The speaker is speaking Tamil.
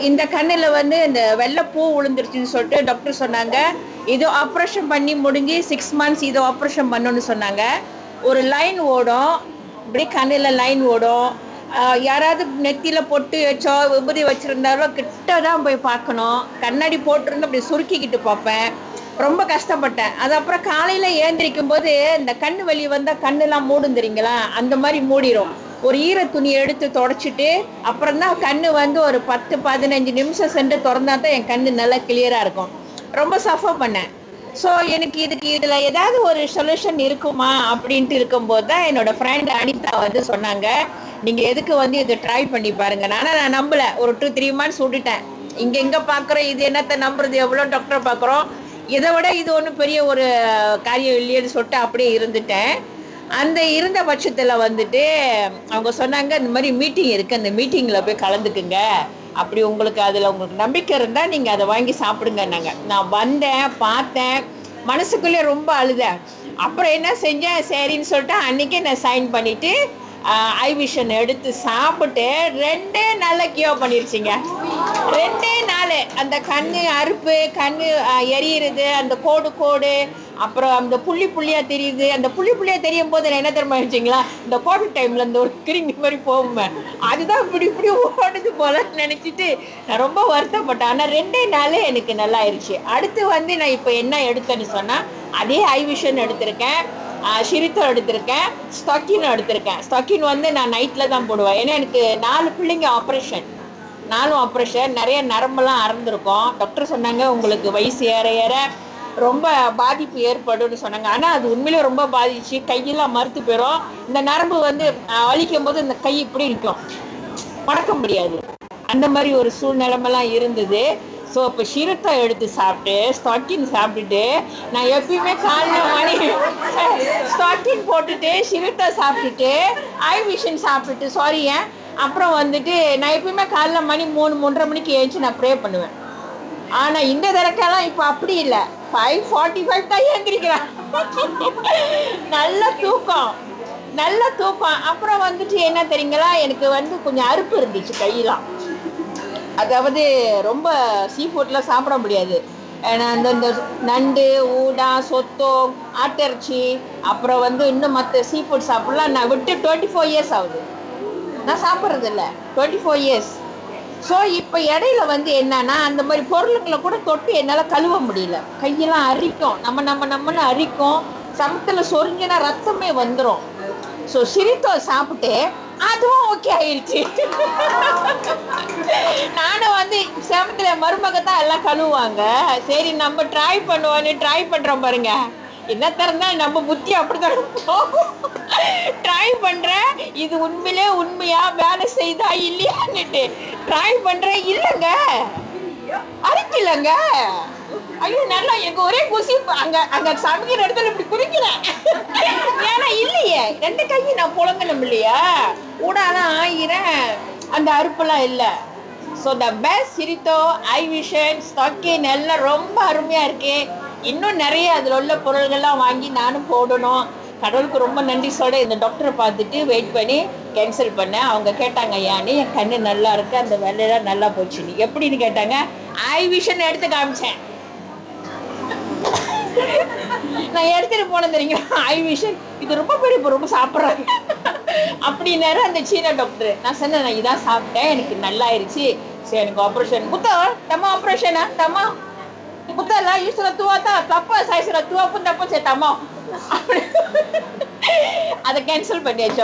இந்த கண்ணில் வந்து இந்த வெள்ளைப்பூ விழுந்துருச்சுன்னு சொல்லிட்டு டாக்டர் சொன்னாங்க. இது ஆப்ரேஷன் பண்ணி முடிஞ்சு 6 months இது ஆப்ரேஷன் பண்ணணும்னு சொன்னாங்க. ஒரு லைன் ஓடும், இப்படி கண்ணில் லைன் ஓடும். யாராவது நெத்தியில் பொட்டு வச்சோ விபூதி வச்சுருந்தாலும் கிட்ட தான் போய் பார்க்கணும். கண்ணாடி போட்டிருந்து அப்படி சுருக்கிக்கிட்டு பார்ப்பேன். ரொம்ப கஷ்டப்பட்டேன். அது அப்புறம் காலையில் ஏந்திரிக்கும் போது இந்த கண்ணு வெளியே வந்தால் கண்ணெல்லாம் மூடும் தெரியுங்களா, அந்த மாதிரி மூடிடும். ஒரு ஈர துணியை எடுத்து தொடச்சிட்டு அப்புறம் தான் கண்ணு வந்து ஒரு 10-15 நிமிஷம் சென்று திறந்தா தான் என் கண்ணு நல்லா கிளியராக இருக்கும். ரொம்ப சஃபர் பண்ணேன். ஸோ எனக்கு இதில் ஏதாவது ஒரு சொல்யூஷன் இருக்குமா அப்படின்ட்டு இருக்கும்போது தான் என்னோட ஃப்ரெண்ட் அனிதா வந்து சொன்னாங்க, நீங்கள் எதுக்கு வந்து இதை ட்ரை பண்ணி பாருங்க. நான் நம்பலை. ஒரு 2-3 months விட்டுட்டேன். இங்கே பார்க்குறோம், இது என்னத்தை நம்புறது, எவ்வளோ டாக்டரை பார்க்குறோம், இதை விட இது ஒன்றும் பெரிய ஒரு காரியம் இல்லையேன்னு சொல்லிட்டு அப்படியே இருந்துட்டேன். அந்த இருந்த பட்சத்தில் வந்துட்டு அவங்க சொன்னாங்க, இந்த மாதிரி மீட்டிங் இருக்குது, அந்த மீட்டிங்கில் போய் கலந்துக்குங்க. அப்படி உங்களுக்கு அதில் உங்களுக்கு நம்பிக்கை இருந்தால் நீங்கள் அதை வாங்கி சாப்பிடுங்கன்னாங்க. நான் வந்தேன், பார்த்தேன், மனசுக்குள்ளே ரொம்ப அழுதேன். அப்புறம் என்ன செஞ்சேன், சரின்னு சொல்லிட்டு அன்றைக்கே நான் சைன் பண்ணிவிட்டு ஐ விஷன் எடுத்து சாப்பிட்டு 2 நாளில் கியூர் பண்ணிருச்சிங்க. 2 நாள் அந்த கண்ணு அறுப்பு, கண்ணு எரியுறது, அந்த கோடு அப்புறம் அந்த புள்ளியாக தெரியுது. அந்த புள்ளியாக தெரியும் போது நான் என்ன தெரியுமா ஆயிடுச்சிங்களா, இந்த கோவிட் டைமில் அந்த ஒரு கிருமி மாதிரி போகுமே, அதுதான் இப்படி ஓடுது போலன்னு நினச்சிட்டு நான் ரொம்ப வருத்தப்பட்டேன். ஆனால் 2 நாள் எனக்கு நல்லா ஆயிடுச்சு. அடுத்து வந்து நான் இப்போ என்ன எடுத்தேன்னு சொன்னால், அதே ஐ விஷன் எடுத்திருக்கேன், ஷிரித்தோ எடுத்திருக்கேன், ஸ்டாக்கின் எடுத்திருக்கேன். ஸ்டாக்கின் வந்து நான் நைட்டில் தான் போடுவேன். ஏன்னா எனக்கு 4 பிள்ளைங்க ஆப்ரேஷன், 4 ஆப்ரேஷன், நிறைய நரம்பெல்லாம் அறந்துருக்கும். டாக்டர் சொன்னாங்க, உங்களுக்கு வயசு ஏற ரொம்ப பாதிப்பு ஏற்படும்னு சொன்னாங்க. ஆனால் அது உண்மையிலே ரொம்ப பாதிச்சு, கையெல்லாம் மறுத்து போயிடும். இந்த நரம்பு வந்து வலிக்கும் போது இந்த கை இப்படி நிற்கும், மடக்க முடியாது. அந்த மாதிரி ஒரு சூழ்நிலைமெல்லாம் இருந்தது. ஸோ இப்போ ஷிரித்தோ எடுத்து சாப்பிட்டு ஸ்டாக்கின் சாப்பிட்டுட்டு நான் எப்பயுமே காலையில் மணி ஸ்டாக்கின் போட்டுட்டு ஷிரித்தோ சாப்பிட்டுட்டு ஐ விஷன் சாப்பிட்டுட்டு அப்புறம் வந்துட்டு நான் எப்பயுமே காலைல மணி 3-3:30 மணிக்கு ஏஞ்சி நான் ப்ரே பண்ணுவேன். ஆனால் இந்த தடக்கைலாம் இப்போ அப்படி இல்லை, 5:45 தான் ஏந்திரிக்கிறேன். நல்ல தூக்கம். அப்புறம் வந்துட்டு என்ன தெரியுங்களா, எனக்கு வந்து கொஞ்சம் அறுப்பு இருந்துச்சு கையெல்லாம். அதாவது ரொம்ப சீ ஃபுட்லாம் சாப்பிட முடியாது. ஏன்னா இந்த நண்டு, ஊடா, சொத்தோ, ஆட்டிறைச்சி, அப்புறம் வந்து இன்னும் மற்ற சீ ஃபுட் சாப்பிட்லாம் நான் விட்டு 24 years ஆகுது. நான் சாப்பிட்றதில்ல 24 years. ஸோ இப்போ இடையில வந்து என்னன்னா, அந்த மாதிரி பொருளுங்களை கூட தொட்டு என்னால் கழுவ முடியல. கையெல்லாம் அரிக்கும், நம்மன்னு அரிக்கும். சமத்தில் சொரிஞ்சினா ரத்தமே வந்துடும். ஸோ ஷிரித்தோ சாப்பிட்டு அதுவும் ஓகே ஆயிடுச்சு. நானும் வந்து சமத்தில் மருமகத்தான் எல்லாம் கழுவுவாங்க. சரி நம்ம ட்ரை பண்ணுறோம் பாருங்க. என்ன திறந்தால் நம்ம புத்தி அப்படித்தான் ட்ரை பண்ணுறேன். இது உண்மையா வேலை செய்தா இல்லையான்னுட்டு ட்ரை பண்ணுறேன். இல்லைங்க, அரிக்கலங்க. ஐயோ நல்லா எனக்கு ஒரே குசி. அங்க சமைக்கிற இடத்துல இப்படி குடிக்கிறேன். ஏன்னா இல்லையே, 2 கையை நான் புழங்கணும் இல்லையா, ஊடாலாம் ஆகிறேன், அந்த அறுப்பெல்லாம் இல்லை. ஸோ த பெஸ்ட் ஷிரித்தோ, ஐ விஷன், ஸ்டாக்கின் எல்லாம் ரொம்ப அருமையாக இருக்கு. இன்னும் நிறைய அதில் உள்ள பொருள்கள்லாம் வாங்கி நானும் போடணும். கடவுளுக்கு ரொம்ப நன்றி சொல்ல இந்த டாக்டரை பார்த்துட்டு வெயிட் பண்ணி கேன்சல் பண்ணேன். அவங்க கேட்டாங்க, ஏன்னு என் கண்ணு நல்லா இருக்கு, அந்த வேலையெல்லாம் நல்லா போச்சு, நீ எப்படின்னு கேட்டாங்க. ஐ விஷன் எடுத்து காமிச்சேன். நான் எடுத்துட்டு போனேன் தெரியுங்க ஐ விஷன். இது ரொம்ப பெரிய, ரொம்ப சாப்பிட்றாங்க அப்படின்னாரு அந்த சீன டாக்டர். நான் சொன்னேன், நான் இதான் சாப்பிட்டேன், எனக்கு நல்லா ஆயிடுச்சு. சரி எனக்கு ஆப்ரேஷன் புத்தா தம்மா ஆப்ரேஷனா தம்மா புத்தா எல்லாம் யூஸ்ல துவாத்தா தப்பா சாய்ஸ்ல துவா புத்தப்போ சே தம்மா அப்படி அதை கேன்சல் பண்ணியாச்சு.